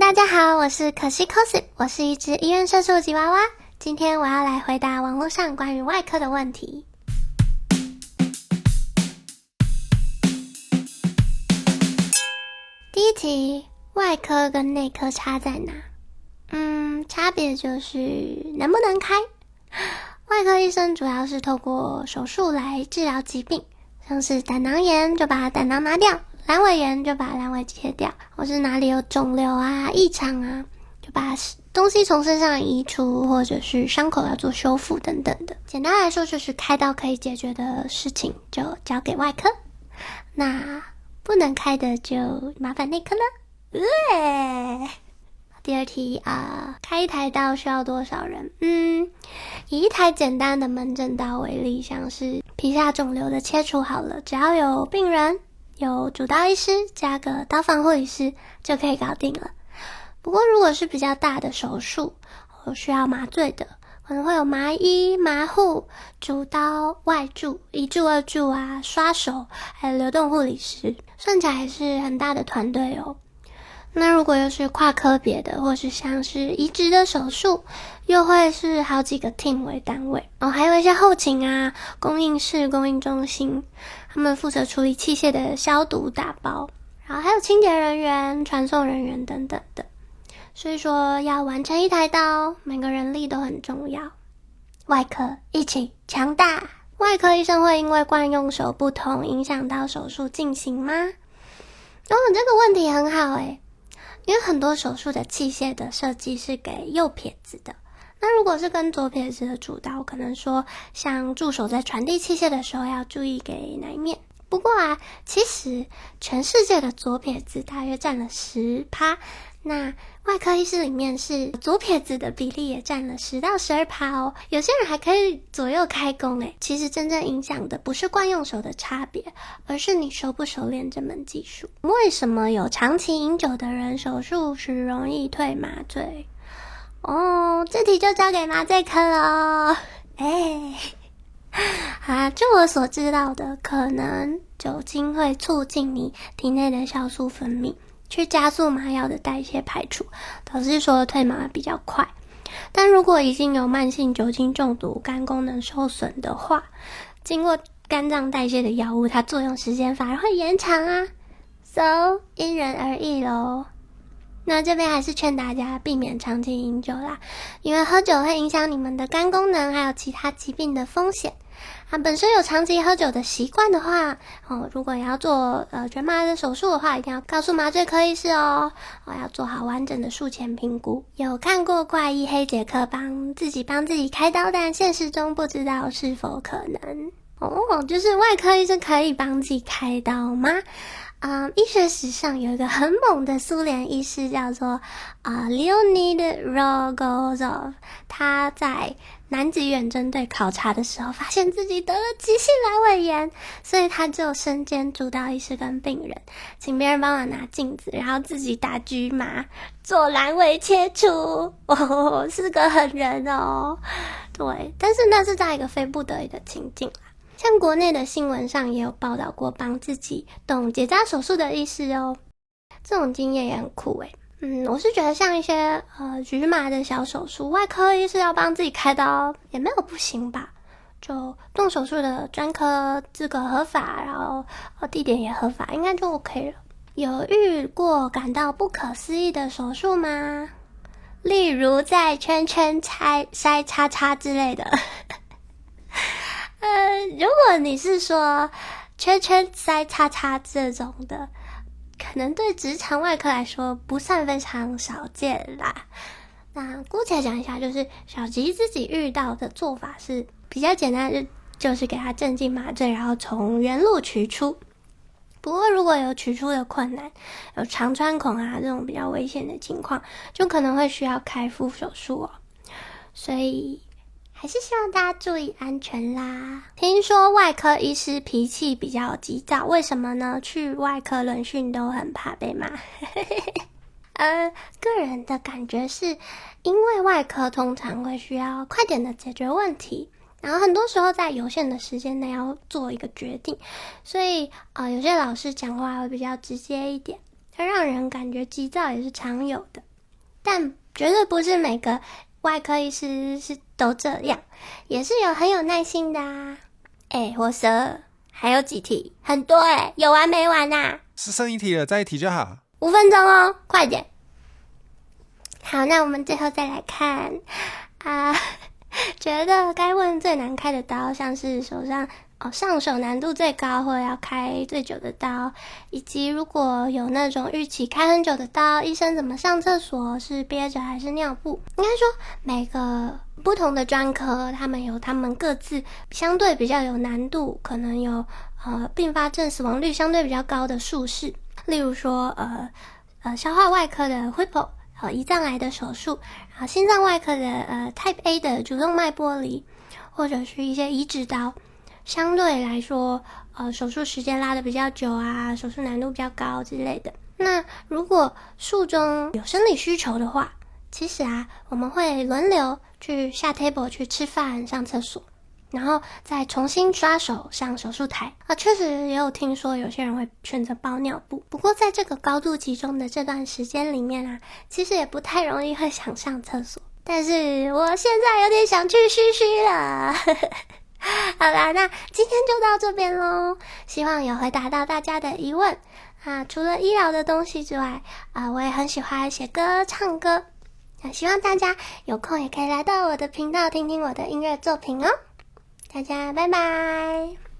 大家好，我是可西 cos， 我是一只医院社畜吉娃娃。今天我要来回答网络上关于外科的问题。第一题，外科跟内科差在哪？差别就是能不能开。外科医生主要是透过手术来治疗疾病，像是胆囊炎就把胆囊拿掉，阑尾炎就把阑尾切掉，或是哪里有肿瘤啊、异常啊，就把东西从身上移除，或者是伤口要做修复等等的。简单来说就是开刀可以解决的事情就交给外科，那不能开的就麻烦内科了。第二题开一台刀需要多少人？以一台简单的门诊刀为例，像是皮下肿瘤的切除好了，只要有病人、有主刀医师加个刀房护理师就可以搞定了。不过如果是比较大的手术，需要麻醉的，可能会有麻医、麻护、主刀、外助、一助、二助啊、刷手，还有流动护理师，算起来还是很大的团队哦。那如果又是跨科别的，或是像是移植的手术，又会是好几个 team 为单位还有一些后勤啊、供应室、供应中心，他们负责处理器械的消毒打包，然后还有清洁人员、传送人员等等的。所以说要完成一台刀，每个人力都很重要。外科一起强大。外科医生会因为惯用手不同影响到手术进行吗？这个问题很好因为很多手术的器械的设计是给右撇子的，那如果是跟左撇子的主刀，可能说像助手在传递器械的时候要注意给哪一面。不过其实全世界的左撇子大约占了 10%， 那外科医师里面是左撇子的比例也占了10到12%哦。有些人还可以左右开弓其实真正影响的不是惯用手的差别，而是你熟不熟练这门技术。为什么有长期饮酒的人手术时容易退麻醉？这题就交给麻醉科咯。据我所知道的，可能酒精会促进你体内的酵素分泌，去加速麻药的代谢排除，导致说退麻比较快。但如果已经有慢性酒精中毒、肝功能受损的话，经过肝脏代谢的药物，它作用时间反而会延长So 因人而异咯。那这边还是劝大家避免长期饮酒啦，因为喝酒会影响你们的肝功能，还有其他疾病的风险。本身有长期喝酒的习惯的话，如果要做全麻的手术的话，一定要告诉麻醉科医师要做好完整的术前评估。有看过怪医黑杰克帮自己开刀，但现实中不知道是否可能就是外科医生可以帮自己开刀吗？医学史上有一个很猛的苏联医师叫做Leonid Rogozov， 他在南极远征队考察的时候发现自己得了急性阑尾炎，所以他就身兼主刀医师跟病人，请别人帮忙拿镜子，然后自己打局麻做阑尾切除是个狠人对，但是那是在一个非不得已的情境啦。像国内的新闻上也有报道过帮自己动结扎手术的医师这种经验也很酷我是觉得像一些局麻的小手术，外科医师要帮自己开刀也没有不行吧，就动手术的专科资格合法，然后地点也合法，应该就 OK 了。有遇过感到不可思议的手术吗？例如在圈圈塞叉叉之类的如果你是说圈圈塞叉叉这种的，可能对职场外科来说不算非常少见啦。那姑且讲一下，就是小吉自己遇到的做法是比较简单的，就是给他镇静麻醉，然后从原路取出。不过如果有取出的困难，有肠穿孔这种比较危险的情况，就可能会需要开腹手术所以还是希望大家注意安全啦。听说外科医师脾气比较急躁，为什么呢？去外科轮训都很怕被骂个人的感觉是因为外科通常会需要快点的解决问题，然后很多时候在有限的时间内要做一个决定，所以有些老师讲话会比较直接一点，它让人感觉急躁也是常有的。但绝对不是每个外科医师是都这样，也是有很有耐心的啊。火蛇还有几题？很多有完没完啊？是剩一题了，再一题就好。5分钟哦，快点。好，那我们最后再来看觉得该问最难开的刀，像是手上上手难度最高或者要开最久的刀，以及如果有那种预期开很久的刀，医生怎么上厕所，是憋着还是尿布。应该说每个不同的专科他们有他们各自相对比较有难度，可能有并发症死亡率相对比较高的术式，例如说消化外科的 Whipple胰脏癌的手术，然后心脏外科的Type A 的主动脉剥离，或者是一些移植刀，相对来说手术时间拉得比较久啊，手术难度比较高之类的。那如果术中有生理需求的话，其实我们会轮流去下 table 去吃饭上厕所，然后再重新刷手上手术台确实也有听说有些人会选择包尿布，不过在这个高度集中的这段时间里面其实也不太容易会想上厕所，但是我现在有点想去嘘嘘了好啦，那今天就到这边咯，希望有回答到大家的疑问除了医疗的东西之外我也很喜欢写歌唱歌，希望大家有空也可以来到我的频道听听我的音乐作品哦。大家拜拜。